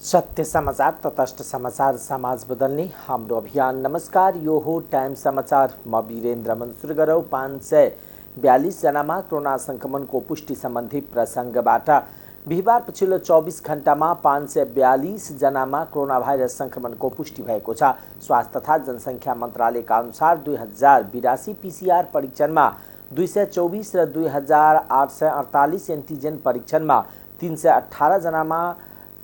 सत्य समाचार तटस्थ समाचार समाज बदल्ने हाम्रो अभियान। नमस्कार, यो हो टाइम समाचार। म वीरेन्द्र मन्सुर गरौ। 542 जनामा कोरोना संक्रमणको पुष्टि सम्बन्धी प्रसङ्गबाट बिहिबार पछिल्लो 24 घण्टामा 542 जनामा कोरोना भाइरस संक्रमणको पुष्टि भएको छ। स्वास्थ्य तथा जनसङ्ख्या मन्त्रालयका अनुसार 2082 पीसीआर परीक्षणमा 224 र 2848 एन्टिजेन परीक्षणमा 318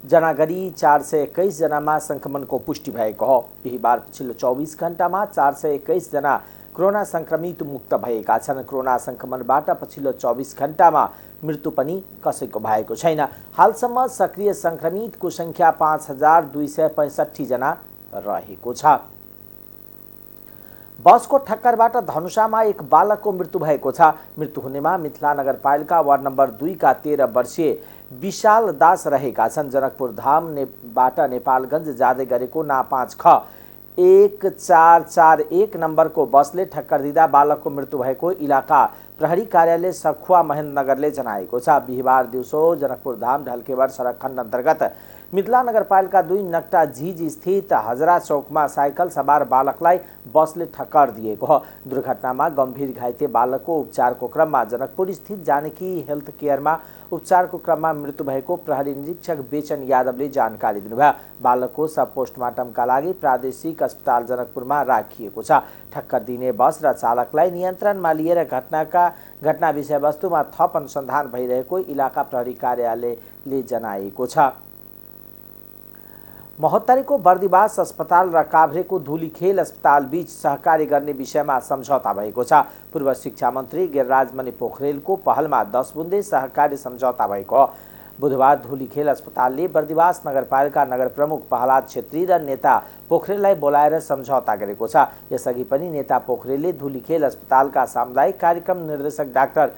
जना गरी 421 जनामा संक्रमणको पुष्टि भएको हो। बिहिबार पछिल्लो 24 घण्टामा 421 जना कोरोना संक्रमित मुक्त भएका छन्। कोरोना संक्रमणबाट पछिल्लो 24 घण्टामा मृत्यु पनि कसैको भएको छैन। हालसम्म सक्रिय संक्रमितको संख्या 5265 जना रहेको छ। बसको ठक्करबाट धनुषामा एक बालकको मृत्यु भएको छ। मृत्यु हुनेमा मिथिला नगरपालिका वार्ड नम्बर 2 का 13 वर्षीय विशाल दास रहेका छन्। जनकपुर धामबाट नेपालगञ्ज जाँदै गरेको ना 5 ख 1441 नम्बरको बसले ठक्कर दिँदा बालकको मृत्यु भएको इलाका प्रहरी कार्यालय सखुवा महेन्द्रनगरले जनाएको छ। बिहिबार दिउँसो जनकपुर धाम ढल्केवर सडक खण्ड अन्तर्गत मिथिला नगरपालिका 2 नक्टा झिज स्थित हजरा चौकमा साइकल सवार बालकलाई बसले ठक्कर दिएको हो। दुर्घटनामा गम्भीर घाइते बालकको उपचारको क्रममा जनकपुर स्थित जानकी हेल्थ केयरमा उपचारको क्रममा मृत्यु भएको प्रहरी निरीक्षक बेचन यादवले जानकारी दिनुभयो। बालकको सब पोस्टमार्टमका लागि प्रादेशिक अस्पताल जनकपुरमा राखिएको छ। ठक्कर दिने बस र चालकलाई नियन्त्रणमा लिएर घटना विषयवस्तुमा थप अनुसन्धान भइरहेको इलाका प्रहरी कार्यालयले जनाएको छ। महोत्तरीको बर्दिवास अस्पताल र काभ्रेको धुलीखेल अस्पताल बीच सहकारी गर्ने विषयमा सम्झौता भएको छ। पूर्व शिक्षा मन्त्री गिरिराजमणि पोखरेलको पहलमा 10 बुन्दे सहकारी सम्झौता भएको हो। बुधबार धुलीखेल अस्पतालले बर्दिवास नगरपालिका नगर प्रमुख प्रहलाद छेत्री र नेता पोखरेललाई बोलाएर सम्झौता गरेको छ। यसअघि पनि नेता पोखरेलले धुलीखेल अस्पतालका सामुदायिक कार्यक्रम निर्देशक डाक्टर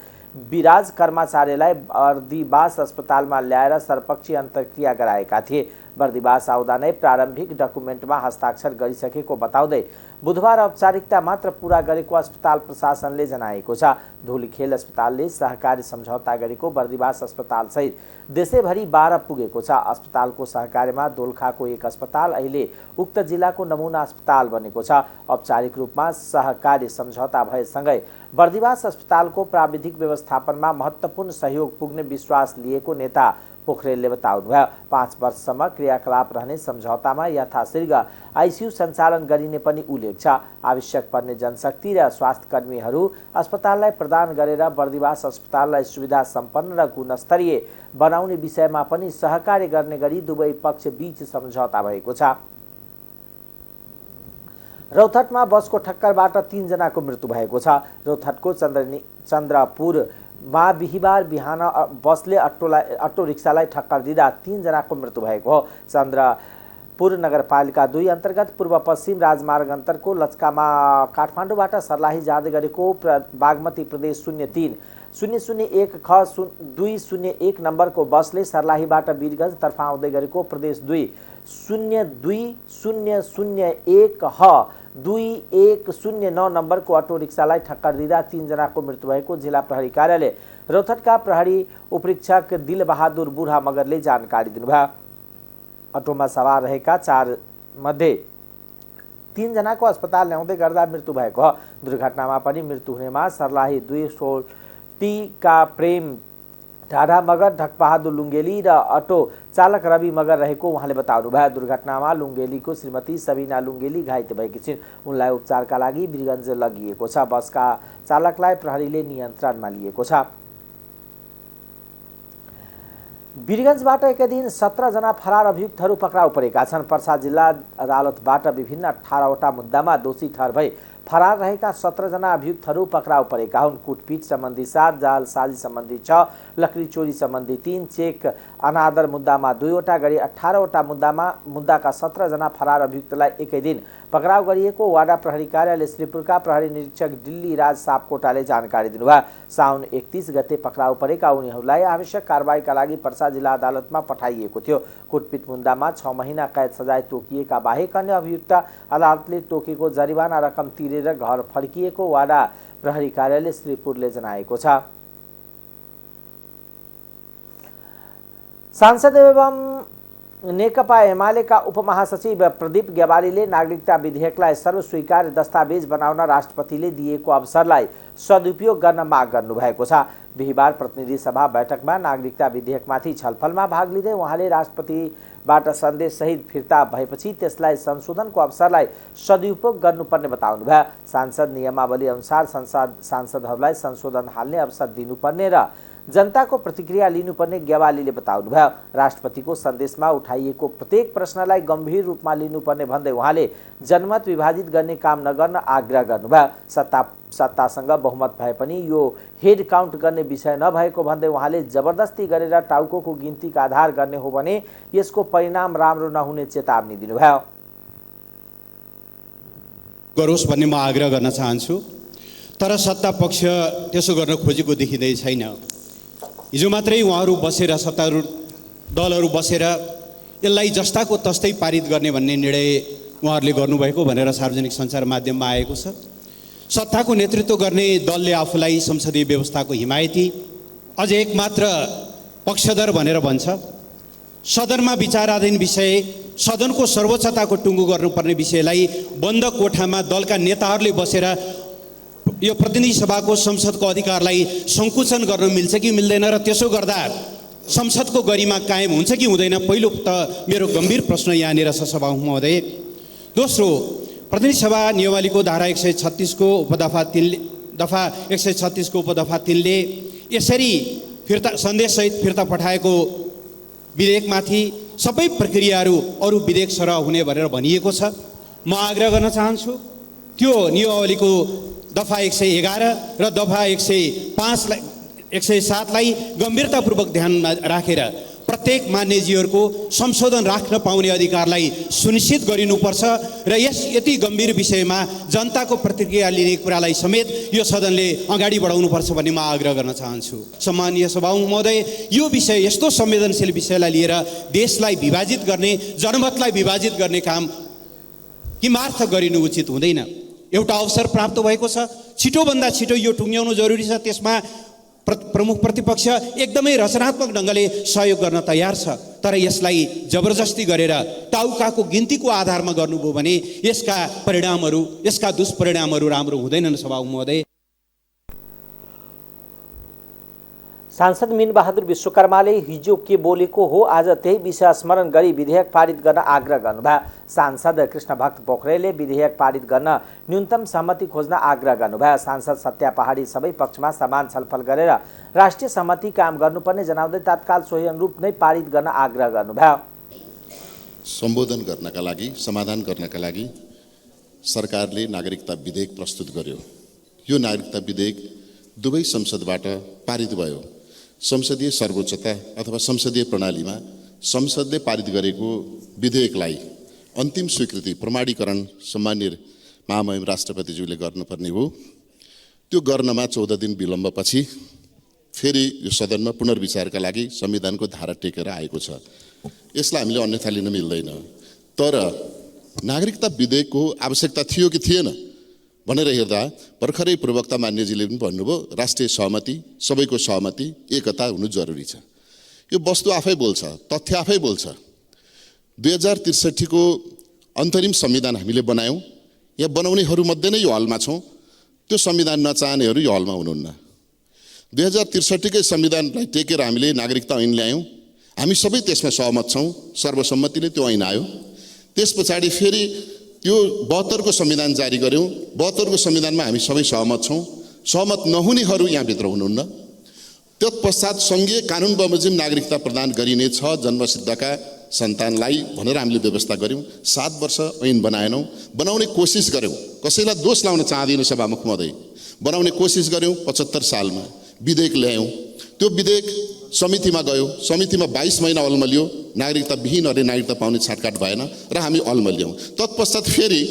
विराज कर्माचार्यलाई बर्दिवास अस्पतालमा ल्याएर सर्वपक्षीय अन्तर्क्रिया गराएका थिए। बर्दिवास आउँदा नै प्रारम्भिक डकुमेन्टमा हस्ताक्षर गरिसकेको बताउँदै बुधबार औपचारिकता मात्र पूरा गरेको अस्पताल प्रशासनले जनाएको छ। धुलीखेल अस्पतालले सहकारी सम्झौता गरेको बर्दिवास अस्पतालसहित देशैभरि 12 पुगेको छ। अस्पतालको सहकार्यमा दोलखाको एक अस्पताल अहिले उक्त जिल्लाको नमुना अस्पताल बनेको छ। औपचारिक रूपमा सहकारी सम्झौता भएसँगै बर्दिवास अस्पतालको प्राविधिक व्यवस्थापनमा महत्त्वपूर्ण सहयोग पुग्ने विश्वास लिएको नेता पोखरेलले बताउनुभयो। 5 वर्षसम्म क्रियाकलाप रहने सम्झौतामा यथाशीघ्र आइसियु सञ्चालन गरिने पनि उल्लेख छ। आवश्यक पर्ने जनशक्ति र स्वास्थ्यकर्मीहरू अस्पताललाई प्रदान गरेर बर्दिवास अस्पताललाई सुविधा सम्पन्न र गुणस्तरीय बनाउने विषयमा पनि सहकार्य गर्ने गरी दुवै पक्ष बीच सम्झौता भएको छ। रौतहटमा बसको ठक्करबाट 3 जनाको मृत्यु भएको छ। रौतहटको चन्द्रपुरमा बिहिबार बिहान बसले अटो रिक्सालाई ठक्कर दिँदा 3 जनाको मृत्यु भएको हो। चन्द्रपुर नगरपालिका 2 अन्तर्गत पूर्व पश्चिम राजमार्ग अन्तरको लचकामा काठमाडौँबाट सर्लाही जाँदै गरेको बागमती प्रदेश 03-001 ख 201 नम्बरको बसले सर्लाहीबाट वीरगञ्जतर्फ आउँदै गरेको प्रदेश 2-02001 ह 2109 नम्बरको अटो रिक्सालाई ठक्कर दिँदा 3 जनाको मृत्यु भएको जिल्ला प्रहरी कार्यालय रौतहटका प्रहरी उपरीक्षक दिलबहादुर बुढा मगरले जानकारी दिनुभयो। अटोमा सवार रहेका 4 मध्ये 3 जनाको अस्पताल ल्याउँदै गर्दा मृत्यु भएको हो। दुर्घटनामा पनि मृत्यु हुनेमा सर्लाही 2 सोल्टीका प्रेम ढाढा मगर, ढकबहादुर लुङ्गेली र अटो चालक रवि मगर रहेको उहाँले बताउनुभयो। दुर्घटनामा लुङ्गेलीको श्रीमती सबिना लुङ्गेली घाइते भएकी छिन्। उनलाई उपचारका लागि वीरगञ्ज लगिएको छ। बसका चालकलाई प्रहरीले नियन्त्रणमा लिएको छ। वीरगञ्जबाट एकै दिन 17 जना फरार अभियुक्तहरू पक्राउ परेका छन्। पर्सा जिल्ला अदालतबाट विभिन्न 18 वटा मुद्दामा दोषी ठहर भई फरार रहेका 17 जना अभियुक्तहरू पक्राउ परेका हुन्। कुटपिट सम्बन्धी 7, जालसाजी सम्बन्धी 6, लकडी चोरी सम्बन्धी 3, चेक अनादर मुद्दामा 2 वटा गरी 18 वटा मुद्दाका 17 जना फरार अभियुक्तलाई एकै दिन पक्राउ गरिएको वाडा प्रहरी कार्यालय श्रीपुरका प्रहरी निरीक्षक दिल्ली राज सापकोटाले जानकारी दिनुभयो। साउन 31 गते पक्राउ परेका उनीहरूलाई आवश्यक कारबाहीका लागि पर्सा जिल्ला अदालतमा पठाइएको थियो। कुटपिट मुद्दामा 6 महिना कैद सजाय तोकिएका बाहेक अन्य अभियुक्त अदालतले तोकेको जरिवाना रकम तिरेर घर फर्किएको वाडा प्रहरी कार्यालय श्रीपुरले जनाएको छ। सांसद एवं नेकपा एमालेका उपमहासचिव प्रदीप ग्यावालीले नागरिकता विधेयकलाई सर्वस्वीकार्य दस्तावेज बनाउन राष्ट्रपतिले दिएको अवसरलाई सदुपयोग गर्न माग गर्नुभएको छ। बिहिबार प्रतिनिधि सभा बैठकमा नागरिकता विधेयकमाथि छलफलमा भाग लिँदै उहाँले राष्ट्रपतिबाट सन्देशसहित फिर्ता भएपछि त्यसलाई संशोधनको अवसरलाई सदुपयोग गर्नुपर्ने बताउनुभयो। सांसद नियमावली अनुसार सांसदहरूलाई संशोधन हाल्ने अवसर दिनुपर्ने र जनताको प्रतिक्रिया लिनुपर्ने ग्यावालीले बताउनुभयो। राष्ट्रपतिको सन्देशमा उठाइएको प्रत्येक प्रश्नलाई गम्भीर रूपमा लिनुपर्ने भन्दै उहाँले जनमत विभाजित गर्ने काम नगर्न आग्रह गर्नुभयो। सत्तासँग बहुमत भए पनि यो हेड काउन्ट गर्ने विषय नभएको भन्दै उहाँले जबरजस्ती गरेर टाउको गिन्तीका आधार गर्ने हो भने यसको परिणाम राम्रो नहुने चेतावनी दिनुभयो। गरोस् भन्ने म आग्रह गर्न चाहन्छु, तर सत्ता पक्ष त्यसो गर्न खोजेको देखिँदै छैन। हिजो मात्रै उहाँहरू बसेर सत्तारूढ दलहरू बसेर यसलाई जस्ताको तस्तै पारित गर्ने भन्ने निर्णय उहाँहरूले गर्नुभएको भनेर सार्वजनिक सञ्चार माध्यममा आएको छ। सत्ताको नेतृत्व गर्ने दलले आफूलाई संसदीय व्यवस्थाको हिमायती अझ एकमात्र पक्षधर भनेर भन्छ। सदनमा विचाराधीन विषय, सदनको सर्वोच्चताको टुङ्गो गर्नुपर्ने विषयलाई बन्द कोठामा दलका नेताहरूले बसेर यो प्रतिनिधि सभाको संसदको अधिकारलाई सङ्कुचन गर्न मिल्छ कि मिल्दैन र त्यसो गर्दा संसदको गरिमा कायम हुन्छ कि हुँदैन, पहिलो त मेरो गम्भीर प्रश्न यहाँनिर छ सभामुख महोदय। दोस्रो, प्रतिनिधि सभा नियमावलीको धारा 136 को उपदफा 3 ले यसरी फिर्ता सन्देशसहित फिर्ता पठाएको विधेयकमाथि सबै प्रक्रियाहरू अरू विधेयक सरह हुने भनेर भनिएको छ। म आग्रह गर्न चाहन्छु त्यो नियमावलीको दफा 111 र दफा 107 लाई गम्भीरतापूर्वक ध्यानमा राखेर प्रत्येक मान्यजीहरूको संशोधन राख्न पाउने अधिकारलाई सुनिश्चित गरिनुपर्छ र यस यति गम्भीर विषयमा जनताको प्रतिक्रिया लिने कुरालाई समेत यो सदनले अगाडि बढाउनुपर्छ भन्ने म आग्रह गर्न चाहन्छु। सम्मानीय सभामुख महोदय, यो विषय यस्तो संवेदनशील विषयलाई लिएर देशलाई विभाजित गर्ने, जनमतलाई विभाजित गर्ने काम किमार्थ गरिनु उचित हुँदैन। एउटा अवसर प्राप्त भएको छ, छिटोभन्दा छिटो यो टुङ्ग्याउनु जरुरी छ। त्यसमा प्रमुख प्रतिपक्ष एकदमै रचनात्मक ढङ्गले सहयोग गर्न तयार छ, तर यसलाई जबरजस्ती गरेर टाउकाको गिन्तीको आधारमा गर्नुभयो भने यसका परिणामहरू, यसका दुष्परिणामहरू राम्रो हुँदैनन्। सभामुख महोदय, सांसद मीनबहादुर विश्वकर्माले हिजो के बोलेको हो आज त्यही विषय स्मरण गरी विधेयक पारित गर्न आग्रह गर्नुभयो। सांसद कृष्णभक्त पोखरेलले विधेयक पारित गर्न न्यूनतम सहमति खोज्न आग्रह गर्नुभयो। सांसद सत्या पहाडी सबै पक्षमा समान छलफल गरेर राष्ट्रिय सहमति कायम गर्नुपर्ने जनाउँदै तत्काल सोही अनुरूप नै पारित गर्न आग्रह गर्नुभयो। सम्बोधन गर्नका लागि, समाधान गर्नका लागि सरकारले नागरिकता विधेयक प्रस्तुत गर्यो। यो नागरिकता विधेयक दुवै संसदबाट पारित भयो। संसदीय सर्वोच्चता अथवा संसदीय प्रणालीमा संसदले पारित गरेको विधेयकलाई अन्तिम स्वीकृति, प्रमाणीकरण सम्माननीय महामहिम राष्ट्रपतिज्यूले गर्नुपर्ने हो। त्यो गर्नमा 14 दिन विलम्बपछि फेरि यो सदनमा पुनर्विचारका लागि संविधानको धारा टेकेर आएको छ। यसलाई हामीले अन्यथा लिन मिल्दैन। तर नागरिकता विधेयकको आवश्यकता थियो कि थिएन भनेर हेर्दा भर्खरै प्रवक्ता मान्यजीले पनि भन्नुभयो, राष्ट्रिय सहमति, सबैको सहमति, एकता हुनु जरुरी छ। यो वस्तु आफै बोल्छ, तथ्य आफै बोल्छ। 2063 को अन्तरिम संविधान हामीले बनायौँ। यहाँ बनाउनेहरूमध्ये नै यो हलमा छौँ। त्यो संविधान नचाहनेहरू यो हलमा हुनुहुन्न। 2063 कै संविधानलाई टेकेर हामीले नागरिकता ऐन ल्यायौँ। हामी सबै त्यसमा सहमत छौँ। सर्वसम्मतिले त्यो ऐन आयो। त्यस पछाडि फेरि त्यो 72 को संविधान जारी गर्यौँ। 72 को संविधानमा हामी सबै सहमत छौँ। सहमत नहुनेहरू यहाँभित्र हुनुहुन्न। तत्पश्चात सङ्घीय कानुन बमोजिम नागरिकता प्रदान गरिनेछ जन्मसिद्धका सन्तानलाई भनेर हामीले व्यवस्था गर्यौँ। 7 वर्ष ऐन बनाएनौँ। बनाउने कोसिस गर्यौँ। कसैलाई दोष लाउन चाहदिनँ सभामुख महोदय। बनाउने कोसिस गर्यौँ। 75 सालमा विधेयक ल्यायौँ। त्यो विधेयक समितिमा गयो। समितिमा 22 महिना अलमलियो। नागरिकता विहीनहरूले नागरिकता पाउने छाटकाट भएन र हामी अलमल्यौँ। तत्पश्चात फेरि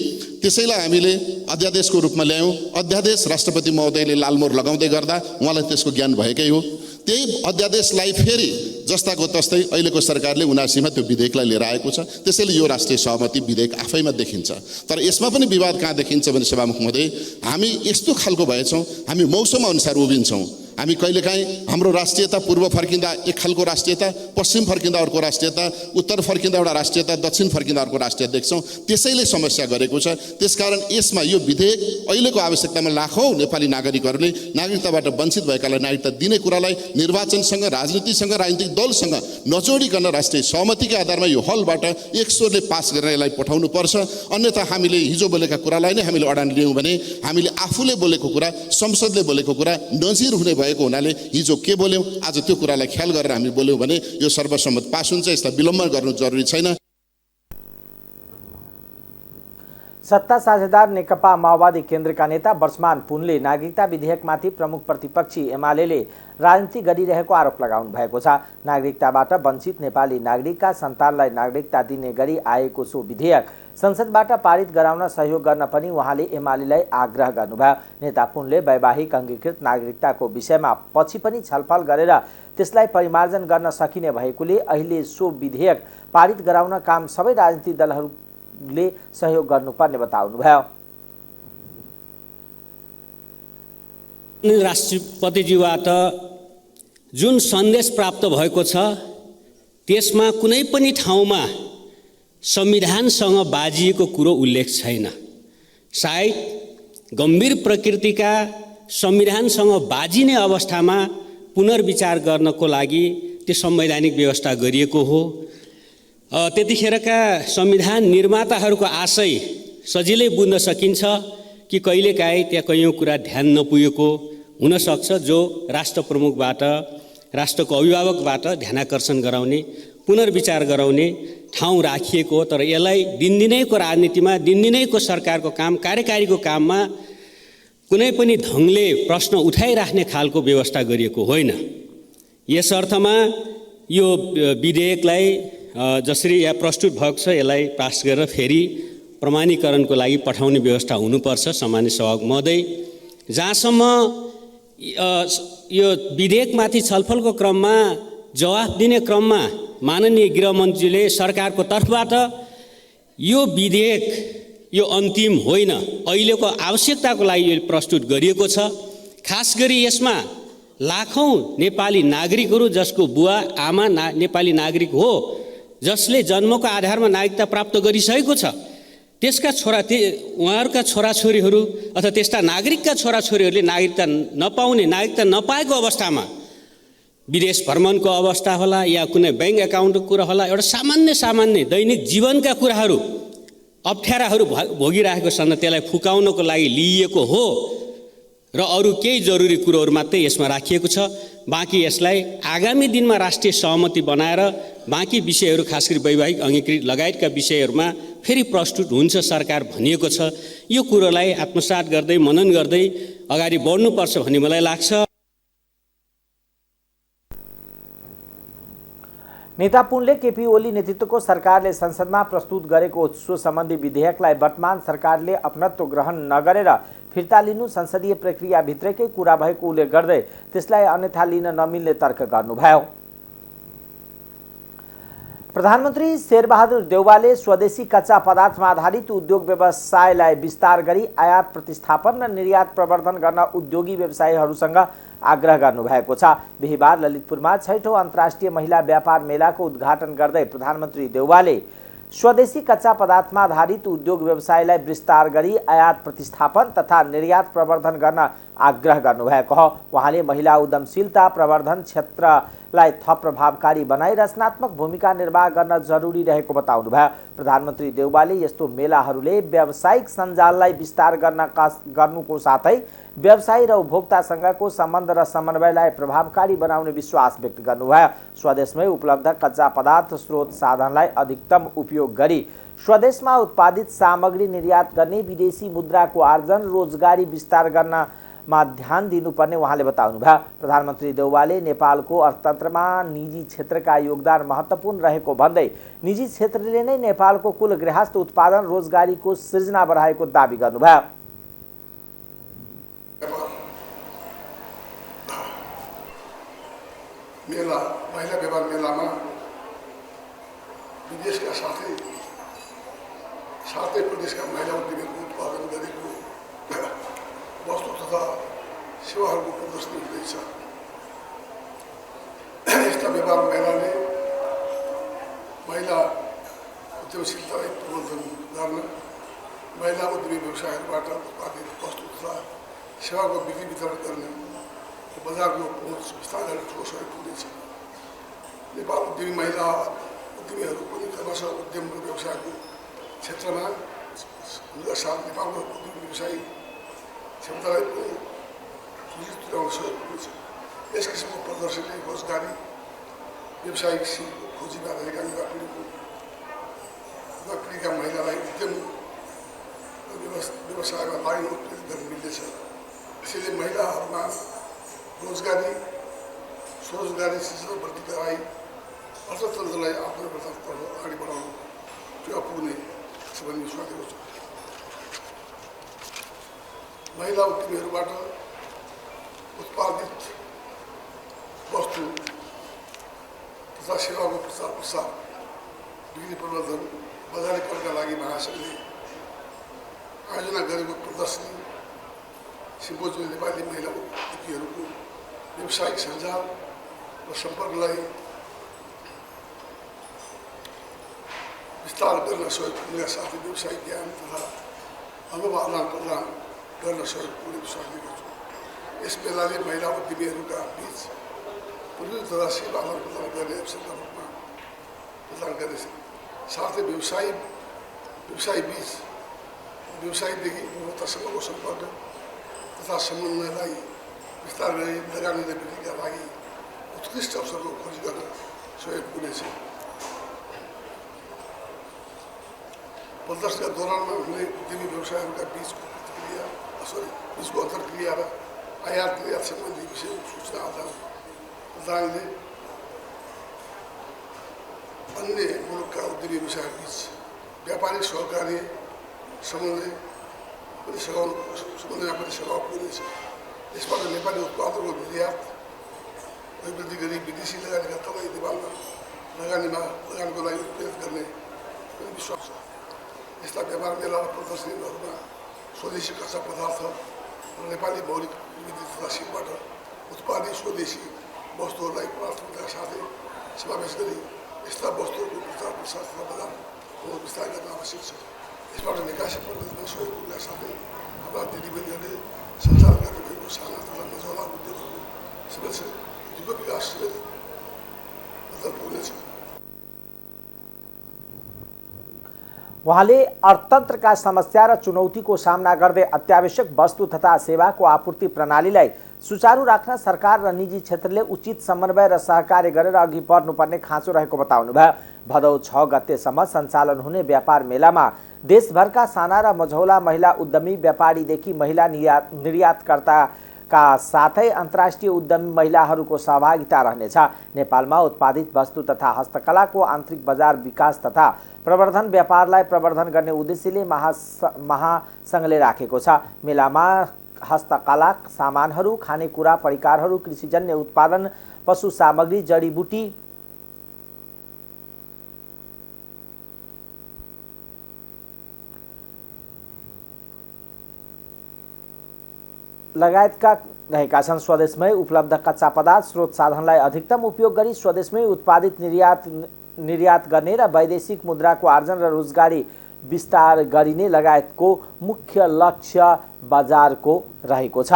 त्यसैलाई हामीले अध्यादेशको रूपमा ल्यायौँ। अध्यादेश राष्ट्रपति महोदयले लालमोहर लगाउँदै गर्दा उहाँलाई त्यसको ज्ञान भएकै हो। त्यही अध्यादेशलाई फेरि जस्ताको तस्तै अहिलेको सरकारले 79 मा त्यो विधेयकलाई लिएर आएको छ। त्यसैले यो राष्ट्रिय सहमति विधेयक आफैमा देखिन्छ। तर यसमा पनि विवाद कहाँ देखिन्छ भने सभामुख महोदय, हामी यस्तो खालको भएछौँ, हामी मौसम अनुसार उभिन्छौँ। हामी कहिलेकाहीँ हाम्रो राष्ट्रियता पूर्व फर्किँदा एक खालको राष्ट्रियता, पश्चिम फर्किँदा अर्को राष्ट्रियता, उत्तर फर्किँदा एउटा राष्ट्रियता, दक्षिण फर्किँदा अर्को राष्ट्रियता देख्छौँ। त्यसैले समस्या गरेको छ। त्यसकारण यसमा यो विधेयक अहिलेको आवश्यकतामा लाखौँ नेपाली नागरिकहरूले नागरिकताबाट वञ्चित भएकालाई नागरिकता दिने कुरालाई निर्वाचनसँग, राजनीतिसँग, राजनीतिक दलसँग नजोडिकन राष्ट्रिय सहमतिका आधारमा यो हलबाट एक स्वरले पास गरेर यसलाई पठाउनु पर्छ। अन्यथा हामीले हिजो बोलेका कुरालाई नै हामीले अडान लियौँ भने हामीले आफूले बोलेको कुरा, संसदले बोलेको कुरा नजिर हुने भएको हुनाले हिजो के बोल्यौँ आज त्यो कुरालाई ख्याल गरेर हामी बोल्यौँ भने यो सर्वसम्मत पास हुन्छ। यसलाई विलम्ब गर्नु जरुरी छैन। सत्ता साझेदार नेकपा माओवादी केन्द्रका नेता वर्षमान पुनले नागरिकता विधेयकमाथि प्रमुख प्रतिपक्षी एमाले राजनीति गरिरहेको आरोप लगाउनु भएको छ। नागरिकताबाट वञ्चित नेपाली नागरिकका सन्तानलाई नागरिकता दिने गरी आएको सो विधेयक संसदबाट पारित गराउन सहयोग गर्न पनि उहाँले एमालेलाई आग्रह गर्नुभयो। नेता पुनले वैवाहिक अङ्गीकृत नागरिकताको विषयमा पछि पनि छलफल गरेर त्यसलाई परिमार्जन गर्न सकिने भएकोले अहिले सो विधेयक पारित गराउन काम सबै राजनीतिक दलहरूले सहयोग गर्नुपर्ने बताउनुभयो। राष्ट्रपतिज्यूबाट जुन सन्देश प्राप्त भएको छ त्यसमा कुनै पनि ठाउँमा संविधानसँग बाजिएको कुरो उल्लेख छैन। सायद गम्भीर प्रकृतिका संविधानसँग बाजिने अवस्थामा पुनर्विचार गर्नको लागि त्यो संवैधानिक व्यवस्था गरिएको हो। त्यतिखेरका संविधान निर्माताहरूको आशय सजिलै बुझ्न सकिन्छ कि कहिलेकाहीँ त्यहाँ कैयौँ कुरा ध्यान नपुगेको हुनसक्छ, जो राष्ट्र प्रमुखबाट, राष्ट्रको अभिभावकबाट ध्यानाकर्षण गराउने, पुनर्विचार गराउने ठाउँ राखिएको। तर यसलाई दिनदिनैको राजनीतिमा, दिनदिनैको सरकारको काम, कार्यकारीको काममा कुनै पनि ढङ्गले प्रश्न उठाइराख्ने खालको व्यवस्था गरिएको होइन। यस अर्थमा यो विधेयकलाई जसरी यहाँ प्रस्तुत भएको छ यसलाई पास गरेर फेरि प्रमाणीकरणको लागि पठाउने व्यवस्था हुनुपर्छ। सामान्य सभामुख महोदय, जहाँसम्म यो विधेयकमाथि छलफलको क्रममा, जवाफ दिने क्रममा माननीय गृहमन्त्रीले सरकारको तर्फबाट यो विधेयक यो अन्तिम होइन, अहिलेको आवश्यकताको लागि यो प्रस्तुत गरिएको छ। खास गरी यसमा लाखौँ नेपाली नागरिकहरू जसको बुवा आमा नेपाली नागरिक हो, जसले जन्मको आधारमा नागरिकता प्राप्त गरिसकेको छ, त्यसका उहाँहरूका छोराछोरीहरू अथवा त्यस्ता नागरिकका छोराछोरीहरूले नागरिकता नपाउने, नागरिकता नपाएको अवस्थामा विदेश भ्रमणको अवस्था होला या कुनै ब्याङ्क एकाउन्टको कुरा होला, एउटा सामान्य दैनिक जीवनका कुराहरू, अप्ठ्याराहरू भोगिरहेको छन्, त्यसलाई फुकाउनको लागि लिइएको हो र अरू केही जरुरी कुरोहरू मात्रै यसमा राखिएको छ। बाँकी यसलाई आगामी दिनमा राष्ट्रिय सहमति बनाएर बाँकी विषयहरू, खास गरी वैवाहिक अङ्गीकृत लगायतका विषयहरूमा फेरि प्रस्तुत हुन्छ सरकार भनिएको छ। यो कुरोलाई आत्मसात गर्दै, मनन गर्दै अगाडि बढ्नुपर्छ भन्ने मलाई लाग्छ। नेता पुनले केपी ओली नेतृत्वको सरकारले संसदमा प्रस्तुत गरेको सो सम्बन्धी विधेयकलाई वर्तमान सरकारले अपनत्व ग्रहण नगरेर फिर्ता लिनु संसदीय प्रक्रियाभित्रकै कुरा भएको उल्लेख गर्दै त्यसलाई अन्यथा लिन नमिल्ने तर्क गर्नुभयो। प्रधानमन्त्री शेरबहादुर देउवाले स्वदेशी कच्चा पदार्थमा आधारित उद्योग व्यवसायलाई विस्तार गरी आयात प्रतिस्थापन र निर्यात प्रवर्धन गर्न उद्योगी व्यवसायीहरूसँग आग्रह गर्नुभएको छ। बिहिबार ललितपुरमा 6औं अन्तर्राष्ट्रिय महिला व्यापार मेलाको उद्घाटन गर्दै प्रधानमन्त्री देउवाले स्वदेशी कच्चा पदार्थमा आधारित उद्योग व्यवसायलाई विस्तार गरी आयात प्रतिस्थापन तथा निर्यात प्रवर्धन गर्न आग्रह गर्नुभएको हो। उहाँले महिला उद्यमशीलता प्रवर्धन क्षेत्रलाई थप प्रभावकारी बनाई रचनात्मक भूमिका निर्वाह गर्न जरुरी रहेको बताउनुभयो। प्रधानमन्त्री देउवाले यस्तो मेलाहरूले व्यावसायिक सञ्जाललाई विस्तार गर्नुको साथै व्यवसायी र उपभोक्तासँगको सम्बन्ध र समन्वयलाई प्रभावकारी बनाउने विश्वास व्यक्त गर्नुभयो। स्वदेशमै उपलब्ध कच्चा पदार्थ स्रोत साधनलाई अधिकतम उपयोग गरी स्वदेशमा उत्पादित सामग्री निर्यात गर्ने, विदेशी मुद्राको आर्जन, रोजगारी विस्तार गर्नमा ध्यान दिनुपर्ने उहाँले बताउनुभयो। प्रधानमन्त्री देउवाले नेपालको अर्थतन्त्रमा निजी क्षेत्रका योगदान महत्त्वपूर्ण रहेको भन्दै निजी क्षेत्रले नै नेपालको कुल गृहस्थ उत्पादन रोजगारीको सृजना बढाएको दावी गर्नुभयो। महिला व्यापार मेलामा विदेशका साथै प्रदेशका महिला उद्यमीको उत्पादन गरेको वस्तु तथा सेवाहरूको प्रदर्शनी हुँदैछ। व्यापार मेलाले महिला उद्यमशीलतालाई प्रबन्धन गर्न महिला उद्यमी व्यवसायहरूबाट उत्पादित वस्तु तथा सेवाको बिक्री वितरण गर्ने बजारको पहुँच विस्तार गर्न ठुलो सहयोग पुग्नेछ। नेपाल उद्यमी महिला उद्यमीहरू पनि क्रमशः उद्यम र व्यवसायको क्षेत्रमा हुँदा साथ नेपालको उद्यमी व्यवसायी क्षमतालाई पनि सुदृढ तुल्याउन सहयोग पुग्नेछ। यस किसिमको प्रदर्शनले रोजगारी व्यावसायिक सिपको खोजीमा रहेका युवा पिँढीका महिलालाई उद्यम व्यवसायमा लागेर उत्प्रेरित गर्न मिल्नेछ। यसैले महिलाहरूमा रोजगारी स्वरोजगारी सिलसिला वृद्धि गराई अर्थतन्त्रलाई आत्मनिर्भरतातर्फ अगाडि बढाउनु टेवा पुग्ने भन्ने विश्वास गरेको छु। महिला उद्यमीहरूबाट उत्पादित वस्तु तथा सेवाको प्रचार प्रसार बिक्री प्रबन्धन बजारीकरणका लागि महासङ्घले आयोजना गरेको प्रदर्शनी सिम्पोजियमले नेपाली महिला उद्योगीहरूको व्यावसायिक सञ्जाल र सम्पर्कलाई विस्तार गर्न सहयोग पुग्नका साथै व्यावसायिक ज्ञान तथा अनुभव आदान प्रदान गर्न सहयोग पुग्ने विश्वास गरेको छु। यस मेलाले महिला उद्यमीहरूका बीच पूर्वी तथा सेवा आदान प्रदान गर्ने अवसरका रूपमा प्रदान गर्नेछ। साथै व्यवसायीदेखि उपभोक्तासँगको सम्पर्क तथा समन्वयलाई विस्तार गरी लगानी र बिक्रीका लागि उत्कृष्ट अवसरको खोजी गर्न सहयोग पुग्नेछ। प्रदर्शनका दौरानमा हुने उद्यमी व्यवसायहरूका बीचको अन्तर्क्रिया र आयात निर्यात सम्बन्धी विषयको सूचना आदान प्रदानले अन्य मुलुकका उद्यमी व्यवसायबीच व्यापारिक सहकारी समन्वयमा पनि सघाउ पुग्नेछ। यसबाट नेपाली उत्पादनको निर्यात अभिवृद्धि गरी विदेशी लगानीका तलाई नेपालमा लगानीको लागि उत्प्रेरित गर्ने पनि विश्वास छ। यस्ता व्यापार मेला र प्रदर्शनीहरूमा स्वदेशी कच्चा पदार्थ र नेपाली मौलिक विविधता तथा सिपबाट उत्पादित स्वदेशी वस्तुहरूलाई प्राथमिकताका साथै समावेश गरी यस्ता वस्तुहरूको प्रचार प्रसार तथा बजारको विस्तार गर्न आवश्यक छ। यसबाट निकासी प्रबन्धनमा सहयोग पुग्नका साथै हाम्रा दिदीबहिनीहरूले सञ्चालन गर्ने भएको साना तथा मझौला उद्योगहरूको उद्योगको विकास समेत मद्दत पुग्नेछ। उहाँले अर्थतन्त्रका समस्या र चुनौतीको सामना गर्दै अत्यावश्यक वस्तु तथा सेवाको आपूर्ति प्रणालीलाई सुचारू राख्न सरकार र निजी क्षेत्रले उचित समन्वय र सहकार्य गरेर अघि बढ्नुपर्ने खाँचो रहेको बताउनुभयो। भदौ 6 गतेसम्म सञ्चालन हुने व्यापार मेलामा देशभरका साना र मझौला महिला उद्यमी व्यापारीदेखि महिला निर्यातकर्ताका साथै अन्तर्राष्ट्रिय उद्यमी महिलाहरूको सहभागिता रहनेछ। नेपालमा उत्पादित वस्तु तथा हस्तकलाको आन्तरिक बजार विकास तथा प्रवर्धन व्यापारलाई प्रवर्धन गर्ने उद्देश्यले महासङ्घले राखेको छ। मेलामा हस्तकला सामानहरू, खानेकुरा, परिकारहरू, कृषिजन्य उत्पादन, पशु सामग्री, जडीबुटी लगायतका रहेका छन्। स्वदेशमै उपलब्ध कच्चा पदार्थ स्रोत साधनलाई अधिकतम उपयोग गरी स्वदेशमै उत्पादित निर्यात गर्ने र वैदेशिक मुद्राको आर्जन र रोजगारी विस्तार गरिने लगायतको मुख्य लक्ष्य बजारको रहेको छ।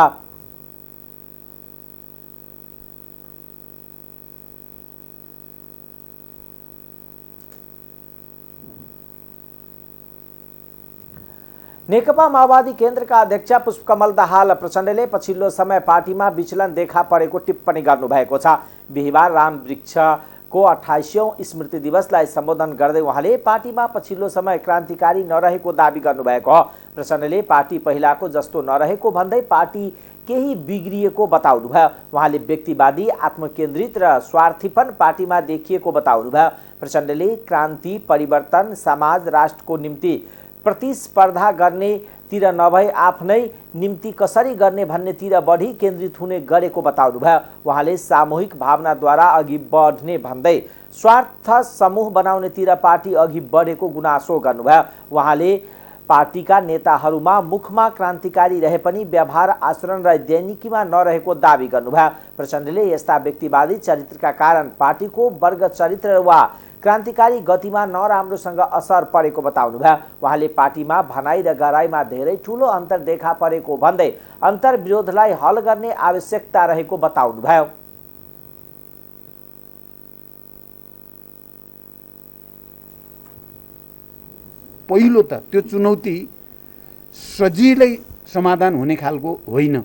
नेकपा माओवादी केन्द्रका अध्यक्ष पुष्पकमल दाहाल प्रचण्डले पछिल्लो समय पार्टीमा विचलन देखा परेको टिप्पणी गर्नुभएको छ। बिहिबार रामवृक्षको 28औं स्मृति दिवसलाई सम्बोधन गर्दै उहाँले पार्टीमा पछिल्लो समय क्रान्तिकारी नरहेको दाबी गर्नुभएको हो। प्रचण्डले पार्टी पहिलाको जस्तो नरहेको भन्दै पार्टी केही बिग्रिएको बताउनुभयो। उहाँले व्यक्तिवादी, आत्मकेन्द्रित र स्वार्थीपन पार्टीमा देखिएको बताउनुभयो। प्रचण्डले क्रान्ति, परिवर्तन, समाज, राष्ट्रको निम्ति प्रतिस्पर्धा गर्नेतिर नभई आफ्नै निम्ति कसरी गर्ने भन्नेतिर बढी केन्द्रित हुने गरेको बताउनुभयो। उहाँले सामूहिक भावनाद्वारा अघि बढ्ने भन्दै स्वार्थ समूह बनाउनेतिर पार्टी अघि बढेको गुनासो गर्नुभयो। उहाँले पार्टीका नेताहरूमा मुखमा क्रान्तिकारी रहे पनि व्यवहार आचरण र दैनिकीमा नरहेको दावी गर्नुभयो। प्रचण्डले यस्ता व्यक्तिवादी चरित्रका कारण पार्टीको वर्ग चरित्र वा क्रान्तिकारी गतिमा नराम्रोसँग असर परेको बताउनुभयो। उहाँले पार्टीमा भनाइ र गराइमा धेरै ठूलो अन्तर देखा परेको भन्दै अन्तर्विरोधलाई हल गर्ने आवश्यकता रहेको बताउनुभयो। पहिलो त त्यो चुनौती सजिलै समाधान हुने खालको होइन।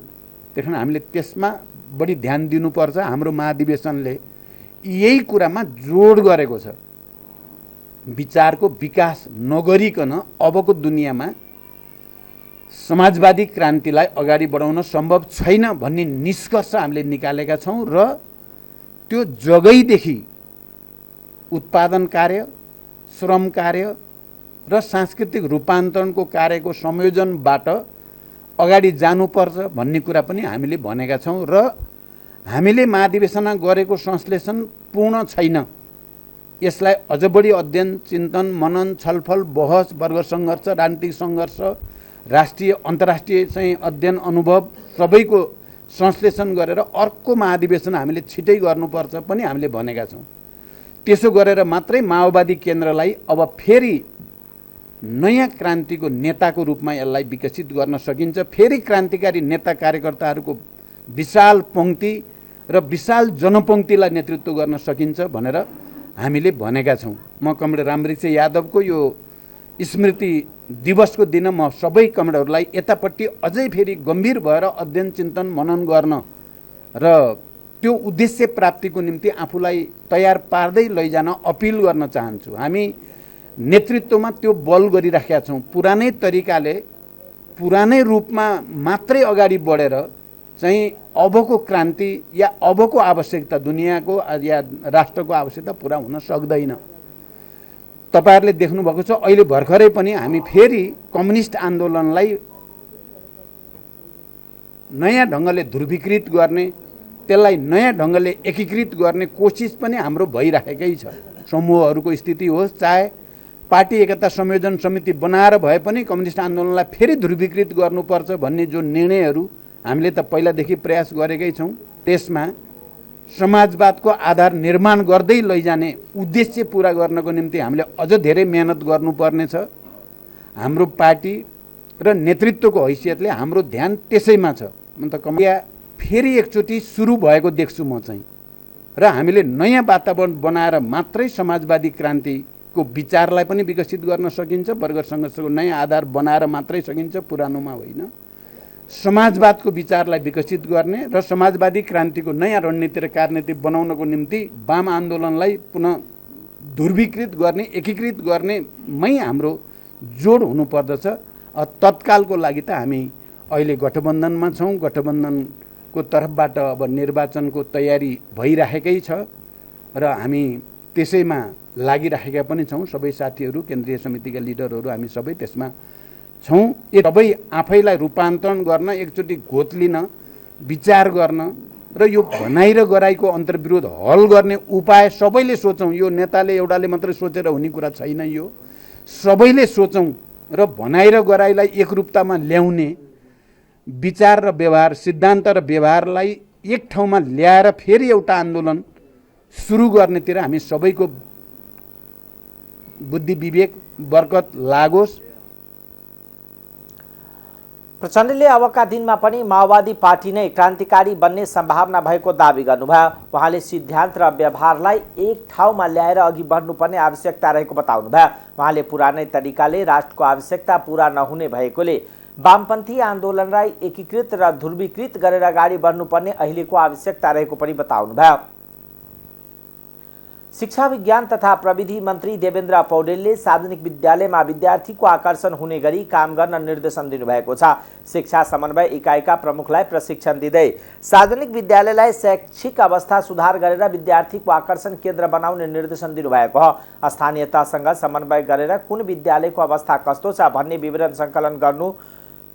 त्यसकारण हामीले त्यसमा बढी ध्यान दिनुपर्छ। हाम्रो महाधिवेशनले यही कुरामा जोड गरेको छ। विचारको विकास नगरिकन अबको दुनियाँमा समाजवादी क्रान्तिलाई अगाडि बढाउन सम्भव छैन भन्ने निष्कर्ष हामीले निकालेका छौँ र त्यो जगैदेखि उत्पादन कार्य, श्रम कार्य र सांस्कृतिक रूपान्तरणको कार्यको संयोजनबाट अगाडि जानुपर्छ भन्ने कुरा पनि हामीले भनेका छौँ र हामीले महाधिवेशनमा गरेको संश्लेषण पूर्ण छैन। यसलाई अझ बढी अध्ययन, चिन्तन, मनन, छलफल, बहस, वर्ग सङ्घर्ष, राजनीतिक सङ्घर्ष, राष्ट्रिय अन्तर्राष्ट्रिय चाहिँ अध्ययन, अनुभव सबैको संश्लेषण गरेर अर्को महाधिवेशन हामीले छिटै गर्नुपर्छ पनि हामीले भनेका छौँ। त्यसो गरेर मात्रै माओवादी केन्द्रलाई अब फेरि नयाँ क्रान्तिको नेताको रूपमा यसलाई विकसित गर्न सकिन्छ। फेरि क्रान्तिकारी नेता कार्यकर्ताहरूको विशाल पङ्क्ति र विशाल जनपङ्क्तिलाई नेतृत्व गर्न सकिन्छ भनेर हामीले भनेका छौँ। म कमरेड रामवृक्ष यादवको यो स्मृति दिवसको दिन म सबै कमरेडहरूलाई यतापट्टि अझै फेरि गम्भीर भएर अध्ययन, चिन्तन, मनन गर्न र त्यो उद्देश्य प्राप्तिको निम्ति आफूलाई तयार पार्दै लैजान अपिल गर्न चाहन्छु। हामी नेतृत्वमा त्यो बल गरिराखेका छौँ। पुरानै तरिकाले, पुरानै रूपमा मात्रै अगाडि बढेर चाहिँ अबको क्रान्ति या अबको आवश्यकता, दुनियाँको या राष्ट्रको आवश्यकता पुरा हुन सक्दैन। तपाईहरुले देख्नुभएको छ अहिले भर्खरै पनि हामी फेरि कम्युनिस्ट आन्दोलनलाई नयाँ ढङ्गले ध्रुवीकृत गर्ने, त्यसलाई नयाँ ढङ्गले एकीकृत गर्ने कोसिस पनि हाम्रो भइरहेकै छ। समूहहरूको स्थिति होस्, चाहे पार्टी एकता संयोजन समिति बनाएर भए पनि कम्युनिस्ट आन्दोलनलाई फेरि ध्रुवीकृत गर्नुपर्छ भन्ने जो निर्णयहरू हामीले त पहिलादेखि प्रयास गरेकै छौँ। त्यसमा समाजवादको आधार निर्माण गर्दै लैजाने उद्देश्य पूरा गर्नको निम्ति हामीले अझ धेरै मेहनत गर्नुपर्नेछ। हाम्रो पार्टी र नेतृत्वको हैसियतले हाम्रो ध्यान त्यसैमा छ। म त कमिया फेरि एकचोटि सुरु भएको देख्छु म चाहिँ। र हामीले नयाँ वातावरण बनाएर मात्रै समाजवादी क्रान्तिको विचारलाई पनि विकसित गर्न सकिन्छ। वर्ग सङ्घर्षको नयाँ आधार बनाएर मात्रै सकिन्छ, पुरानोमा होइन। समाजवादको विचारलाई विकसित गर्ने र समाजवादी क्रान्तिको नयाँ रणनीति र कार्यनीति बनाउनको निम्ति वाम आन्दोलनलाई पुनः ध्रुवीकृत गर्ने, एकीकृत गर्नेमै हाम्रो जोड हुनुपर्दछ। तत्कालको लागि त हामी अहिले गठबन्धनमा छौँ। गठबन्धनको तर्फबाट अब निर्वाचनको तयारी भइराखेकै छ र हामी त्यसैमा लागिराखेका पनि छौँ। सबै साथीहरू, केन्द्रीय समितिका लिडरहरू हामी सबै त्यसमा छौँ। यो सबै आफैलाई रूपान्तरण गर्न, एकचोटि घोत्लिन, विचार गर्न र यो भनाइ र गराइको अन्तर्विरोध हल गर्ने उपाय सबैले सोचौँ। यो नेताले एउटाले मात्रै सोचेर हुने कुरा छैन। यो सबैले सोचौँ र भनाइ र गराइलाई एकरूपतामा ल्याउने, विचार र व्यवहार, सिद्धान्त र व्यवहारलाई एक ठाउँमा ल्याएर फेरि एउटा आन्दोलन सुरु गर्नेतिर हामी सबैको बुद्धि विवेक बरकत लागोस्। प्रचण्डले अबका दिनमा पनि माओवादी पार्टी नै क्रान्तिकारी बन्ने सम्भावना भएको दावी गर्नुभयो। उहाँले सिद्धान्त र व्यवहारलाई एक ठाउँमा ल्याएर अघि बढ्नुपर्ने आवश्यकता रहेको बताउनुभयो। उहाँले पुरानै तरिकाले राष्ट्रको आवश्यकता पूरा नहुने भएकोले वामपन्थी आन्दोलनलाई एकीकृत र ध्रुवीकृत गरेर अगाडि बढ्नुपर्ने अहिलेको आवश्यकता रहेको पनि बताउनुभयो। शिक्षा विज्ञान तथा प्रविधि मन्त्री देवेन्द्र पौडेलले सार्वजनिक विद्यालयमा विद्यार्थीको आकर्षण हुने गरी काम गर्न निर्देशन दिनुभएको छ। शिक्षा समन्वय इकाइका प्रमुखलाई प्रशिक्षण दिँदै सार्वजनिक विद्यालयलाई शैक्षिक अवस्था सुधार गरेर विद्यार्थीको आकर्षण केन्द्र बनाउने निर्देशन दिनुभएको हो। स्थानीय तहसँग समन्वय गरेर कुन विद्यालयको अवस्था कस्तो छ भन्ने विवरण सङ्कलन गर्नु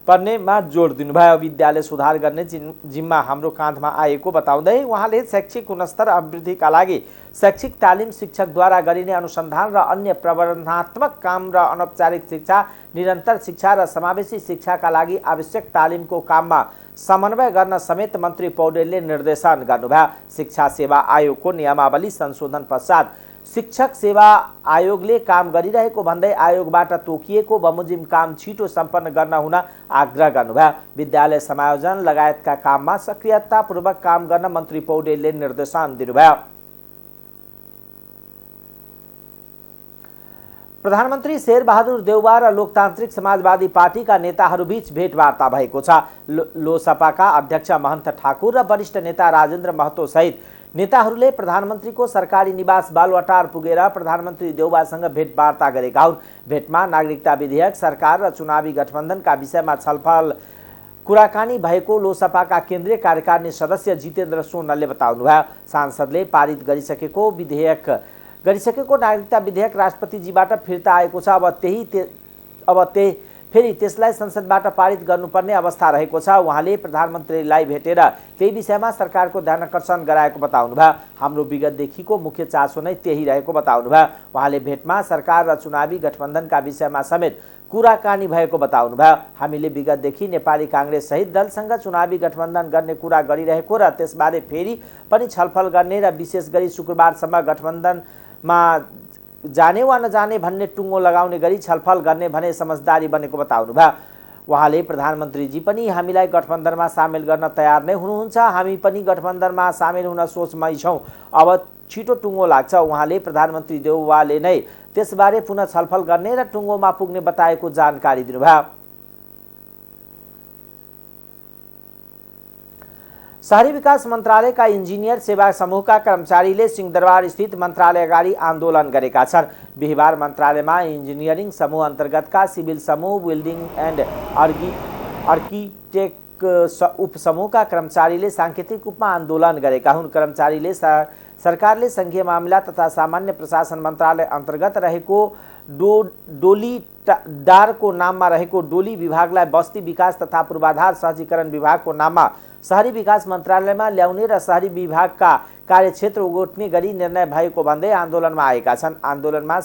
पर्नेमा जोड दिनुभयो। विद्यालय सुधार गर्ने जिम्मा हाम्रो काँधमा आएको बताउँदै उहाँले शैक्षिक गुणस्तर अभिवृद्धिका लागि शैक्षिक तालिम शिक्षकद्वारा गरिने अनुसन्धान र अन्य प्रवर्धनात्मक काम र अनौपचारिक शिक्षा, निरन्तर शिक्षा र समावेशी शिक्षाका लागि आवश्यक तालिमको काममा समन्वय गर्न समेत मन्त्री पौडेलले निर्देशन गर्नुभयो। शिक्षा सेवा आयोगको नियमावली संशोधन पश्चात शिक्षक सेवा आयोगले काम गरिरहेको भन्दै आयोगबाट तोकिएको बमोजिम काम छिटो सम्पन्न गर्न हुन आग्रह गर्नुभयो। विद्यालय समायोजन लगायतका काममा सक्रियतापूर्वक काम गर्न मन्त्री पौडेलले निर्देशन दिनुभयो। प्रधानमन्त्री शेरबहादुर देउवा र लोकतान्त्रिक समाजवादी पार्टीका नेताहरूबीच भेटवार्ता भएको छ। लोसपाका अध्यक्ष महन्त ठाकुर र वरिष्ठ नेता राजेन्द्र महतो सहित नेताहरूले प्रधानमन्त्रीको सरकारी निवास बालुवाटार पुगेर प्रधानमन्त्री देउवासँग भेटवार्ता गरेका हुन्। भेटमा नागरिकता विधेयक, सरकार र चुनावी गठबन्धनका विषयमा छलफल कुराकानी भएको लोसपाका केन्द्रीय कार्यकारिणी सदस्य जितेन्द्र सोनलले बताउनुभयो। सांसदले पारित गरिसकेको नागरिकता विधेयक राष्ट्रपतिजीबाट फिर्ता आएको छ। अब फेरि त्यसलाई संसदबाट पारित गर्नुपर्ने अवस्था रहेको छ। उहाँले प्रधानमन्त्रीलाई भेटेर त्यही विषयमा सरकारको ध्यानकर्षण गराएको बताउनुभयो। हाम्रो विगतदेखिको मुख्य चासो नै त्यही रहेको बताउनुभयो। उहाँले भेटमा सरकार र चुनावी गठबन्धनका विषयमा समेत कुराकानी भएको बताउनुभयो। हामीले विगतदेखि नेपाली कांग्रेस सहित दलसँग चुनावी गठबन्धन गर्ने कुरा गरिरहेको र त्यसबारे फेरि पनि छलफल गर्ने र विशेष गरी शुक्रबारसम्म गठबन्धनमा जाने वा नजाने भन्ने टुङ्गो लगाउने गरी छलफल गर्ने भने समझदारी बनेको बताउनुभयो। उहाँले प्रधानमन्त्रीजी पनि हामीलाई गठबन्धनमा सामेल गर्न तयार नै हुनुहुन्छ, हामी पनि गठबन्धनमा सामेल हुन सोचमै छौँ, अब छिटो टुङ्गो लाग्छ। उहाँले प्रधानमन्त्री देउवाले नै त्यसबारे पुनः छलफल गर्ने र टुङ्गोमा पुग्ने बताएको जानकारी दिनुभयो। शहरी विकास मन्त्रालयका इन्जिनियर सेवा समूहका कर्मचारीले सिंहदरबार स्थित मन्त्रालय अगाडि आन्दोलन गरेका छन्। बिहिबार मन्त्रालयमा इन्जिनियरिङ समूह अन्तर्गतका सिभिल समूह, बिल्डिङ एन्ड आर्किटेक्ट उपसमूहका कर्मचारीले सांकेतिक रूपमा आन्दोलन गरेका हुन्। कर्मचारीले सरकारले संघीय मामिला तथा सामान्य प्रशासन मन्त्रालय अन्तर्गत रहेको डोलीदारको नाममा रहेको डोली विभागलाई बस्ती विकास तथा पूर्वाधार सहजीकरण विभागको नाममा शहरी विकास मन्त्रालयमा ल्याउने र शहरी विभागका कार्यक्षेत्र ओगट्ने गरी निर्णय भएको भन्दै आन्दोलनमा आएका छन्। आन्दोलनमा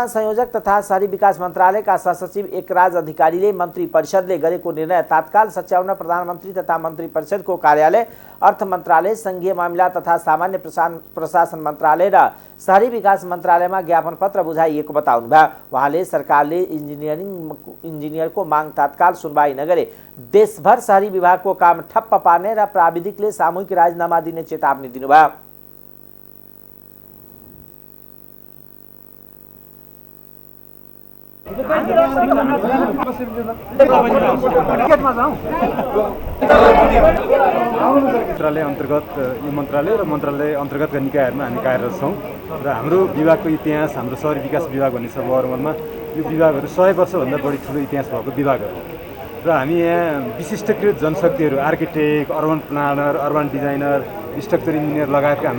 संयोजक तथा शहरी विकास मन्त्रालयका सहसचिव एकराज अधिकारीले मन्त्री परिषदले गरेको निर्णय तात्काल सच्याउन प्रधानमन्त्री तथा मन्त्री परिषदको कार्यालय, अर्थ मन्त्रालय, संघीय मामिला तथा सामान्य प्रशासन मन्त्रालय र शहरी विकास मन्त्रालयमा ज्ञापन पत्र बुझाइएको बताउनुभयो। उहाँले सरकारले इन्जिनियरको माग तात्काल सुनवाई नगरे देशभर शहरी विभागको काम ठप्प पार्ने र प्राविधिकले सामूहिक राजीनामा दिने चेतावनी दिनुभयो। मन्त्रालय अन्तर्गत यो मन्त्रालय र मन्त्रालय अन्तर्गतका निकायहरूमा हामी कार्यरत छौँ र हाम्रो विभागको इतिहास, हाम्रो शहरी विकास विभाग भन्ने छ ओभरमा, यो विभागहरू 100 वर्षभन्दा बढी ठुलो इतिहास भएको विभागहरू र हामी यहाँ विशिष्टकृत जनशक्तिहरू, architect, urban planner, urban designer, structure engineer लगायतका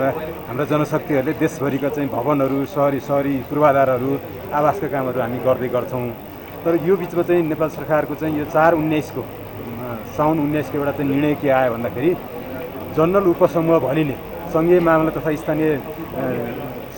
हाम्रा जनशक्तिहरूले देशभरिका चाहिँ भवनहरू, शहरी पूर्वाधारहरू, आवासका कामहरू हामी गर्छौँ। तर यो बिचमा चाहिँ नेपाल सरकारको चाहिँ यो 4/19 साउन 19 एउटा चाहिँ निर्णय के आयो भन्दाखेरि जनरल उपसमूह भनिने सङ्घीय मामला तथा स्थानीय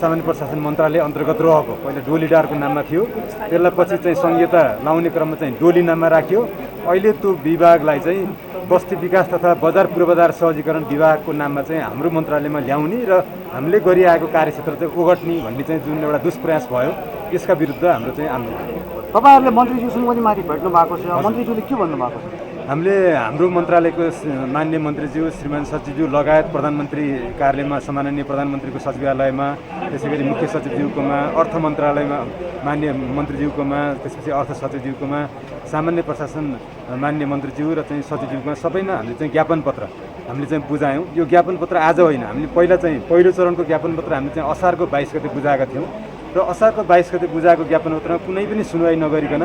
सामान्य प्रशासन मन्त्रालय अन्तर्गत रहेको पहिला डोलीडारको नाममा थियो, त्यसलाई पछि चाहिँ संहिता लाउने क्रममा चाहिँ डोली नाममा राख्यो। अहिले त्यो विभागलाई चाहिँ बस्ती विकास तथा बजार पूर्वाधार सहजीकरण विभागको नाममा चाहिँ हाम्रो मन्त्रालयमा ल्याउने र हामीले गरिआएको कार्यक्षेत्र चाहिँ ओगट्ने भन्ने चाहिँ जुन एउटा दुष्प्रयास भयो, यसका विरुद्ध हाम्रो चाहिँ आन्दोलन। तपाईहरुले मन्त्रीज्यूसँग पनि माथि भेट्नु भएको छ, मन्त्रीज्यूले के भन्नु भएको छ? हामीले हाम्रो मन्त्रालयको माननीय मन्त्रीज्यू, श्रीमान सचिवज्यू लगायत प्रधानमन्त्री कार्यालयमा सम्माननीय प्रधानमन्त्रीको सचिवालयमा, त्यसैगरी मुख्य सचिवज्यूकोमा, अर्थ मन्त्रालयमा माननीय मन्त्रीज्यूकोमा, त्यसपछि अर्थ सचिवज्यूकोमा, सामान्य प्रशासन माननीय मन्त्रीज्यू र चाहिँ सचिवज्यूकोमा सबैमा हामीले चाहिँ ज्ञापन पत्र हामीले चाहिँ बुझायौँ। यो ज्ञापन पत्र आज होइन, हामीले पहिलो चरणको ज्ञापन पत्र हामीले चाहिँ असारको 22 गते बुझाएका थियौँ र असारको 22 गते बुझाएको ज्ञापन पत्रमा कुनै पनि सुनवाई नगरिकन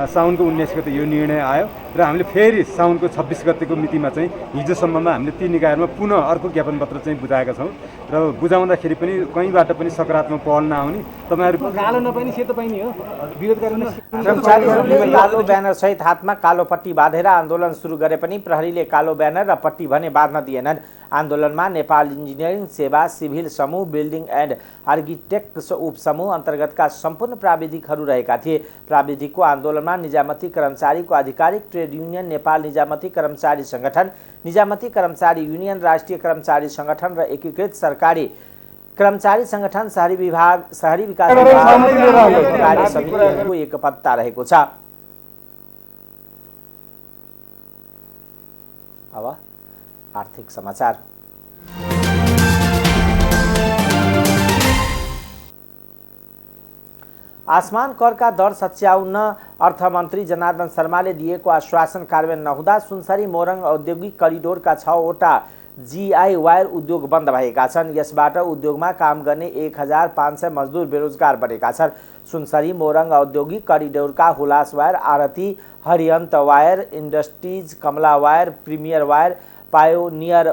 साउनको 19 गते यो निर्णय आयो र हामीले फेरि साउनको 26 गतेको मितिमा चाहिँ हिजोसम्ममा हामीले ती निकायहरूमा पुनः अर्को ज्ञापन पत्र चाहिँ बुझाएका छौँ र बुझाउँदाखेरि पनि कहीँबाट पनि सकारात्मक पहल नआउने तपाईहरु कालो नपाइने सेतो पाइने हो विरोध गर्ने कर्मचारीहरूले कालो ब्यानर सहित हातमा कालो पट्टी बाँधेर आन्दोलन सुरु गरे पनि प्रहरीले कालो ब्यानर र पट्टी भने बाँध्न दिएनन्। आन्दोलनमा नेपाल इन्जिनियरिङ सेवा, सिभिल समूह, बिल्डिङ एन्ड आर्किटेक्ट उपसमूह अन्तर्गतका सम्पूर्ण प्राविधिकहरू रहेका थिए। प्राविधिकको आन्दोलनमा निजामती कर्मचारीको आधिकारिक ट्रेड युनियन नेपाल निजामती कर्मचारी संगठन, निजामती कर्मचारी युनियन, राष्ट्रिय कर्मचारी संगठन र एकीकृत सरकारी कर्मचारी संगठन, शहरी विकास विभाग कार्य समितिहरूको एकपत्ता रहेको छ। अब आर्थिक समाचार। आसमान करका दर सच्याउन अर्थमन्त्री जनार्दन शर्माले दिएको आश्वासन कार्यान्वयन नहुँदा सुनसरी मोरङ औद्योगिक करिडोरका 6 वटा जीआई वायर उद्योग बन्द भएका छन्। यसबाट उद्योगमा काम गर्ने 1500 मजदुर बेरोजगार बनेका छन्। सुनसरी मोरङ औद्योगिक करिडोरका Hulas wire, Aarti, Hariyant wire, industries, Kamala wire, premier wire, pioneer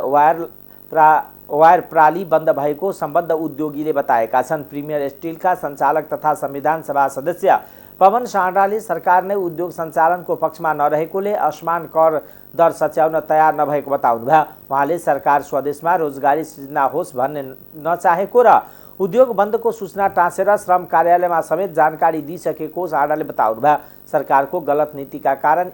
wire प्राली बन्द भएको सम्बद्ध उद्योगीले बताएका छन्। प्रिमियर स्टिलका सञ्चालक तथा संविधान सभा सदस्य पवन साँडाले सरकार नै उद्योग सञ्चालनको पक्षमा नरहेकोले आसमान कर दर सच्याउन तयार नभएको बताउनुभयो। उहाँले सरकार स्वदेशमा रोजगारी सृजना होस् भन्ने नचाहेको र उद्योग बन्दको सूचना टाँसेर श्रम कार्यालयमा समेत जानकारी दिइसकेको साँडाले बताउनुभयो। सरकारको गलत नीतिका कारण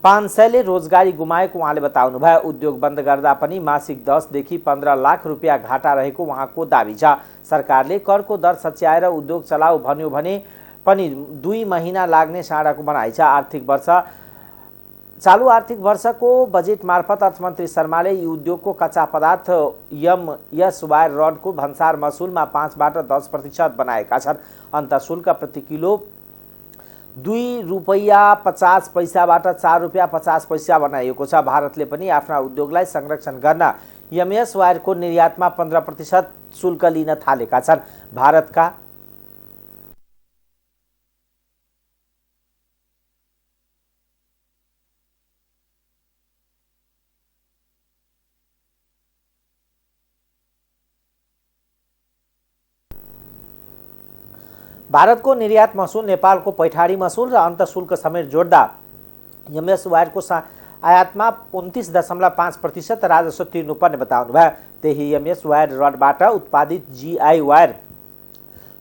1500ले रोजगारी गुमाएको उहाँले बताउनुभयो। उद्योग बन्द गर्दा पनि मासिक 10 देखि 15 लाख रुपियाँ घाटा रहेको उहाँको दाबी छ। सरकारले करको दर सच्याएर उद्योग चलाऊ भन्यो भने पनि 2 महिना लाग्ने साँडाको भनाइ छ। चालू आर्थिक वर्षको बजेट मार्फत अर्थमन्त्री शर्माले यी उद्योगको कच्चा पदार्थ एमएस वायर रडको भन्सार मसुलमा 5 बाट 10% बनाएका छन्। अन्तःशुल्क प्रति किलो ₹2.50 बाट 4 रुपियाँ 50 पैसा बनाइएको छ। भारतले पनि आफ्ना उद्योगलाई संरक्षण गर्न एमएस वायरको निर्यातमा 15% शुल्क लिन थालेका छन्। भारतका भारतको निर्यात मसुल, नेपालको पैठारी मसुल र अन्तःशुल्क समेत जोड्दा एमएस वायरको आयातमा 29.5% राजस्व तिर्नुपर्ने बताउनुभयो। त्यही एमएस वायर रडबाट उत्पादित जीआई वायर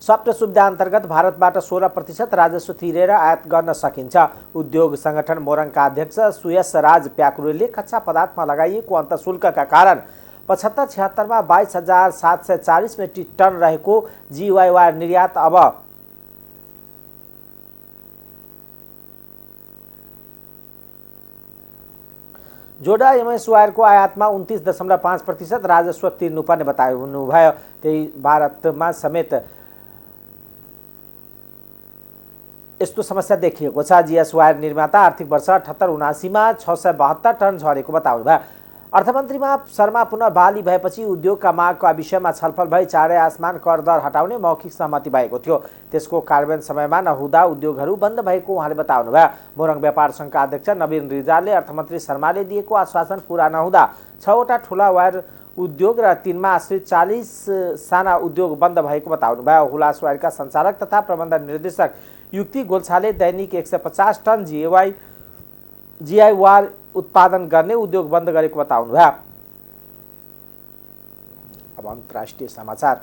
सफ्ट सुविधा अन्तर्गत भारतबाट 16% राजस्व तिरेर आयात गर्न सकिन्छ। उद्योग संगठन मोरङका अध्यक्ष सुयस राज प्याकुरेले कच्चा पदार्थमा लगाइएको अन्तःशुल्कका कारण 75-76 मा 22,740 मेट्रिक टन रहेको जीआई वायर निर्यात अब जोडा एमएस वायरको आयातमा 29.5% राजस्व तिर्नुपर्ने बताउनुभयो। त्यही भारतमा समेत यस्तो समस्या देखिएको छ। जीएस वायर निर्माता आर्थिक वर्ष 78-79 मा 672 टन झरेको बताउनुभयो। अर्थमन्त्रीमा शर्मा पुनः बहाली भएपछि उद्योगका मागका विषयमा छलफल भई चाँडै आसमान कर दर हटाउने मौखिक सहमति भएको थियो। त्यसको कार्यान्वयन समयमा नहुँदा उद्योगहरू बन्द भएको उहाँले बताउनुभयो। मोरङ व्यापार सङ्घका अध्यक्ष नवीन रिजालले अर्थमन्त्री शर्माले दिएको आश्वासन पूरा नहुँदा 6 वटा ठुला वायर उद्योग र 3 मा आश्रित 40 साना उद्योग बन्द भएको बताउनुभयो। हुलास वायरका सञ्चालक तथा प्रबन्ध निर्देशक युक्ति गोल्छाले दैनिक 150 टन जीआई वायर उत्पादन गर्ने उद्योग बन्द गरेको बताउनुभयो। अब अन्तर्राष्ट्रिय समाचार।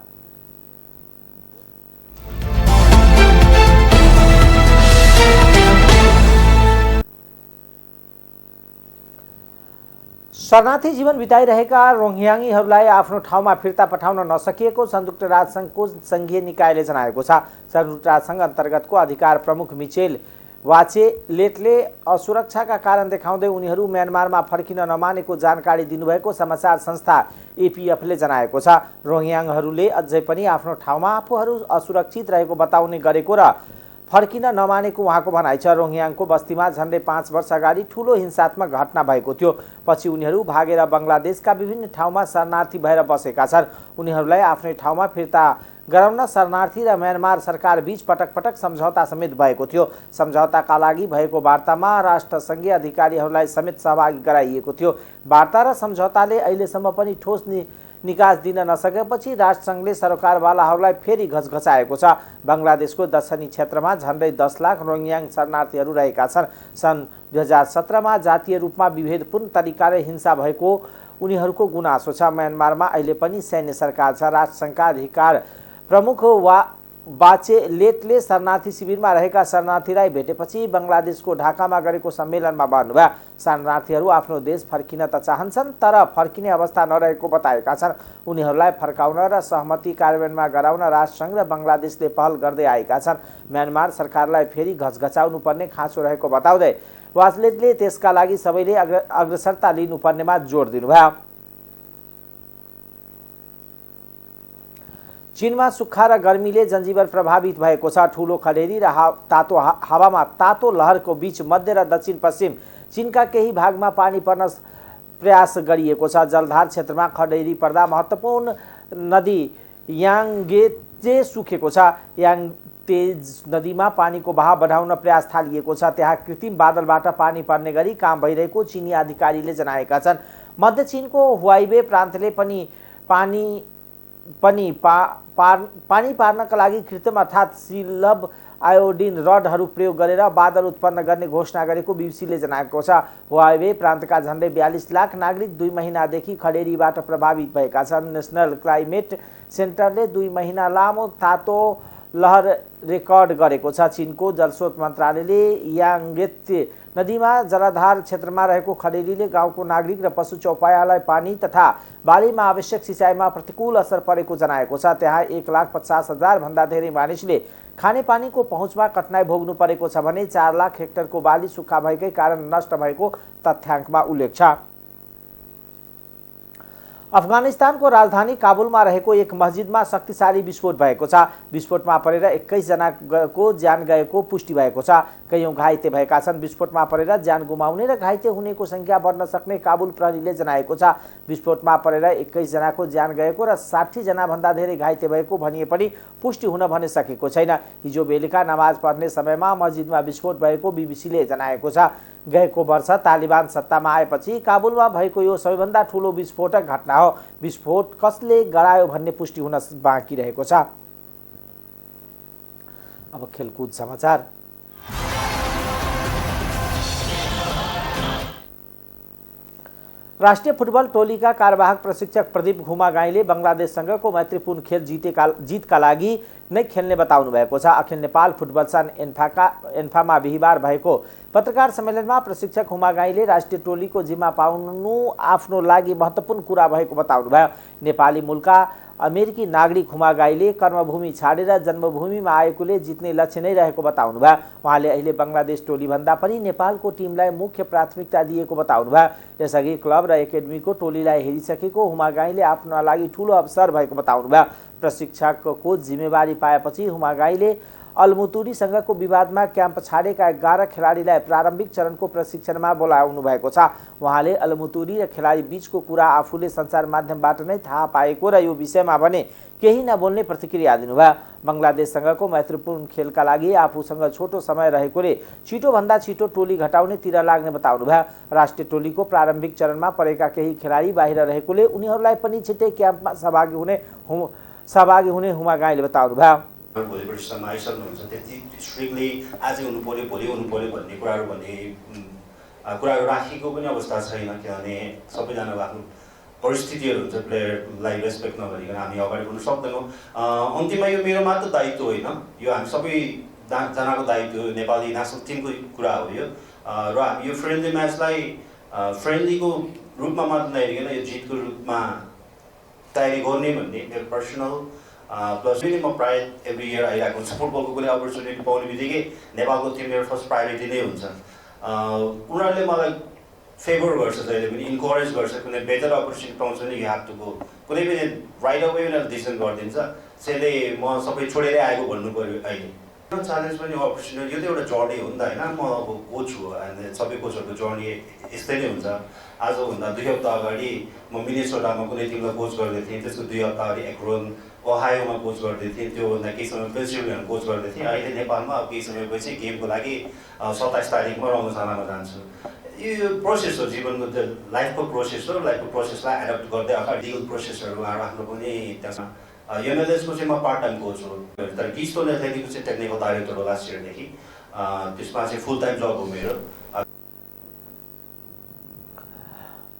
शरणार्थी जीवन बिताइरहेका रोहिङ्ग्याहरूलाई आफ्नो ठाउँमा फिर्ता पठाउन नसकिएको संयुक्त राष्ट्रसङ्घको सङ्घीय निकायले जनाएको छ। संयुक्त राष्ट्रसङ्घ अन्तर्गतको अधिकार प्रमुख मिचेल बाचेलेटले असुरक्षाका कारण देखाउँदै उनीहरू म्यानमारमा फर्किन नमानेको जानकारी दिनुभएको समाचार संस्था एपीएफले जनाएको छ। रोहिङ्ग्याहरूले अझै पनि आफ्नो ठाउँमा आफूहरू असुरक्षित रहेको बताउने गरेको र फर्किन नमानेको उहाँको भनाइ छ। रोहिङ्ग्याको बस्तीमा झन्डै 5 वर्ष अगाडि ठूलो हिंसात्मक घटना भएको थियो। पछि उनीहरू भागेर बङ्गलादेशका विभिन्न ठाउँमा शरणार्थी भएर बसेका छन्। उनीहरूलाई आफ्नै ठाउँमा फिर्ता गराउन शरणार्थी र म्यानमार सरकार बीच पटक पटक सम्झौता समेत भएको थियो। सम्झौताका लागि भएको वार्तामा राष्ट्रसङ्घीय अधिकारीहरूलाई समेत सहभागी गराइएको थियो। वार्ता र सम्झौताले अहिलेसम्म पनि ठोस निकास दिन नसकेपछि राष्ट्रसङ्घले सरकारवालाहरूलाई फेरि घचघचाएको छ। बङ्गलादेशको दक्षिणी क्षेत्रमा झन्डै 10 लाख रोहिङ्ग्याङ शरणार्थीहरू रहेका छन्। सन् 2017मा जातीय रूपमा विभेदपूर्ण तरिकाले हिंसा भएको उनीहरूको गुनासो छ। म्यानमारमा अहिले पनि सैन्य सरकार छ। राष्ट्रसङ्घका अधिकार प्रमुख बाचेलेटले शरणार्थी शिविरमा रहेका शरणार्थीलाई भेटेपछि बङ्गलादेशको ढाकामा गरेको सम्मेलनमा भन्नुभयो, शरणार्थीहरू आफ्नो देश फर्किन त चाहन्छन् तर फर्किने अवस्था नरहेको बताएका छन्। उनीहरूलाई फर्काउन र सहमति कार्यान्वयनमा गराउन राष्ट्रसङ्घ र बङ्गलादेशले पहल गर्दै आएका छन्। म्यानमार सरकारलाई फेरि घचघचाउनु पर्ने खाँचो रहेको बताउँदै बाचेलेटले त्यसका लागि सबैले अग्रसरता लिनुपर्नेमा जोड दिनुभयो। चीनमा सुक्खा र गर्मीले जनजीवन प्रभावित भएको छ। ठूलो खडेरी र तातो हावामा तातो लहरको बीच मध्य र दक्षिण पश्चिम चीनका केही भागमा पानी पर्न प्रयास गरिएको छ। जलधार क्षेत्रमा खडेरी पर्दा महत्त्वपूर्ण नदी याङ्गेजे सुकेको छ। याङ्गतेज नदीमा पानीको बहाव बढाउन प्रयास थालिएको छ। त्यहाँ कृत्रिम बादलबाट पानी पर्ने गरी काम भइरहेको चीनी अधिकारीले जनाएका छन्। मध्य चीनको हुवाइबे प्रान्तले पानी पार्नका लागि कृत्रिम अर्थात् सिलभ आयोडिन रडहरू प्रयोग गरेर बादल उत्पन्न गर्ने घोषणा गरेको बीबीसीले जनाएको छ। हुवाइबे प्रान्तका झन्डै 42 लाख नागरिक 2 महिनादेखि खडेरीबाट प्रभावित भएका छन्। नेसनल क्लाइमेट सेन्टरले 2 महिना लामो तातो लहर रेकर्ड गरेको छ। चीनको जलस्रोत मन्त्रालयले याङ्गेत्से नदीमा जलाधार क्षेत्रमा रहेको खडेरीले गाउँको नागरिक र पशु चौपायालाई पानी तथा बालीमा आवश्यक सिँचाइमा प्रतिकूल असर परेको जनाएको छ। त्यहाँ 1,50,000 भन्दा धेरै मानिसले खानेपानीको पहुँचमा कठिनाइ भोग्नु परेको छ भने 4 लाख हेक्टरको बाली सुक्खा भएकै कारण नष्ट भएको तथ्याङ्कमा उल्लेख छ। अफगानिस्तानको राजधानी काबुलमा रहेको एक मस्जिदमा शक्तिशाली विस्फोट भएको छ। विस्फोटमा परेर 21 जनाको ज्यान गएको पुष्टि भएको छ। कयौं घाइते भएका छन्। विस्फोटमा परेर ज्यान गुमाउने र घाइते हुनेको संख्या बढ्न सक्ने काबुल प्रहरीले जनाएको छ। विस्फोटमा परेर 21 जनाको ज्यान गएको र 60 जना भन्दा धेरै घाइते भएको भनिए पनि पुष्टि हुन भने सकेको छैन। हिजो बेलुका नमाज पढ्ने समयमा मस्जिदमा विस्फोट भएको बीबीसीले जनाएको छ। गएको वर्ष तालिबान सत्तामा आएपछि काबुलमा भएको यो सबैभन्दा ठूलो विस्फोटक घटना हो। विस्फोट कसले गरायो भन्ने पुष्टि हुन बाँकी रहेको छ। अब खेलकुद समाचार। राष्ट्रिय फुटबल टोलीका कार्यवाहक प्रशिक्षक प्रदीप घुमागाईले बङ्गलादेशसँगको मैत्रीपूर्ण खेल जितका लागि नै खेल्ने बताउनु भएको छ। अखिल नेपाल फुटबल सङ्घ एन्फामा बिहिबार भएको पत्रकार सम्मेलनमा प्रशिक्षक घुमागाईले राष्ट्रिय टोलीको जिम्मा पाउनु आफ्नो लागि महत्त्वपूर्ण कुरा भएको बताउनुभयो। नेपाली मूलका अमेरिकी नागरिक घुमागाईले कर्मभूमि छाडेर जन्मभूमिमा आएकोले जित्ने लक्ष्य नै रहेको बताउनुभयो। उहाँले अहिले बङ्गलादेश टोलीभन्दा पनि नेपालको टिमलाई मुख्य प्राथमिकता दिएको बताउनुभयो। यसअघि क्लब र एकाडेमीको टोलीलाई हेरिसकेको घुमागाईले आफ्ना लागि ठूलो अवसर भएको बताउनुभयो। प्रशिक्षकको जिम्मेवारी पाएपछि घुमागाईले अलमुतुरीसँगको विवादमा क्याम्प छाडेका 11 खेलाडीलाई प्रारम्भिक चरणको प्रशिक्षणमा बोलाउनु भएको छ। उहाँले अलमुतुरी र खेलाडी बीचको कुरा आफूले सञ्चार माध्यमबाट नै थाहा पाएको र यो विषयमा भने केही नबोल्ने प्रतिक्रिया दिनुभयो। बङ्गलादेशसँगको मैत्रीपूर्ण खेलका लागि आफूसँग छोटो समय रहेकोले छिटोभन्दा छिटो टोली घटाउनेतिर लाग्ने बताउनुभयो। राष्ट्रिय टोलीको प्रारम्भिक चरणमा परेका केही खेलाडी बाहिर रहेकोले उनीहरूलाई पनि छिट्टै क्याम्पमा सहभागी हुने घुमागाईले बताउनुभयो। भोलिपर्सिसम्म आइसक्नुहुन्छ, त्यति स्ट्रिक्टली आजै हुनु पर्यो भोलि हुनु पर्यो भन्ने कुराहरू राखेको पनि अवस्था छैन। किनभने सबैजनाको आफ्नो परिस्थितिहरू हुन्छ, प्लेयरलाई रेस्पेक्ट नगरिकन हामी अगाडि बढ्नु सक्दैनौँ। अन्तिममा यो मेरो मात्र दायित्व होइन, यो हामी सबैजनाको दायित्व, नेपाली नेसनल टिमको कुरा हो यो। र हामी यो फ्रेन्डली म्याचलाई फ्रेन्डलीको रूपमा मात्र नहेरिकन यो जितको रूपमा तयारी गर्ने भन्ने मेरो पर्सनल प्लस पनि म प्रायः एभ्री इयर आइरहेको हुन्छ। फुटबलको कुनै अपर्च्युनिटी पाउने बित्तिकै नेपालको टिम मेरो फर्स्ट प्रायोरिटी नै हुन्छ। उनीहरूले मलाई फेभर गर्छ, जहिले पनि इन्करेज गर्छ, कुनै बेटर अपर्च्युनिटी पाउँछ भने यु हेभ टु गो, कुनै पनि राइट अवे उनीहरूले डिसिसन गरिदिन्छ। त्यसैले म सबै छोडेरै आएको भन्नु पऱ्यो। अहिले च्यालेन्ज पनि अपर्च्युनिटी, यो त एउटा जर्नी हो नि त होइन। म अब कोच हो अनि सबै कोचहरूको जर्नी यस्तै नै हुन्छ। आजभन्दा 2 हप्ता अगाडि म मिनेसोटामा कुनै टिमलाई कोच गर्दै थिएँ, त्यसको 2 हप्ता अगाडि एक्रोन ओहायोमा कोच गर्दै थिएँ, त्योभन्दा केही समय पेन्सिल्भेनियामा कोच गर्दै थिएँ। अहिले नेपालमा अब केही समयपछि गेमको लागि 27 तारिकमा रङ्गशालामा जान्छु। यो प्रोसेस हो, जीवनको लाइफको प्रोसेस हो। लाइफको प्रोसेसलाई एडप्ट गर्दै अगाडि लिगल प्रोसेसहरू राख्नु पनि त्यसमा एमएलएसको चाहिँ म पार्ट टाइम कोच हो। तर किस्टोन एथलेटिकको चाहिँ टेक्निकल डाइरेक्टर हो लास्ट इयरदेखि। त्यसमा चाहिँ फुल टाइम जब हो मेरो।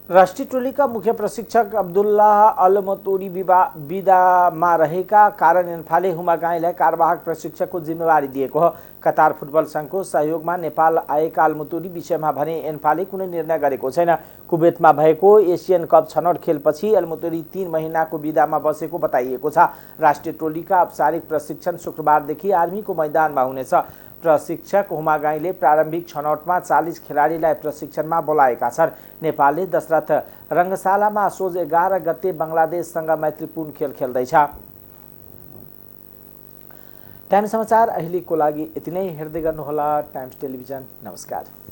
राष्ट्रिय टोलीका मुख्य प्रशिक्षक अब्दुल्लाह अल मतोरी विदामा रहेका कारण एन्फाले हुमागाईलाई कार्यवाहक प्रशिक्षकको जिम्मेवारी दिएको हो। कतार फुटबल सङ्घको सहयोगमा नेपाल आएका अल मतोरी विषयमा भने एन्फाले कुनै निर्णय गरेको छैन। कुवेतमा भएको एसियन कप छनौट खेलपछि अल मतोरी 3 महिनाको विदामा बसेको बताइएको छ। राष्ट्रिय टोलीका औपचारिक प्रशिक्षण शुक्रबारदेखि आर्मीको मैदानमा हुनेछ। प्रशिक्षक हुमागाईले प्रारम्भिक छनौटमा 40 खेलाडीलाई प्रशिक्षणमा बोलाएका छन्। नेपालले दशरथ रङ्गशालामा सोझ 11 गते बङ्गलादेशसँग मैत्रीपूर्ण खेल खेल्दैछ। टाइम्स समाचार अहिलेको लागि यति नै। हेर्दै गर्नुहोला टाइम्स टेलिभिजन। नमस्कार।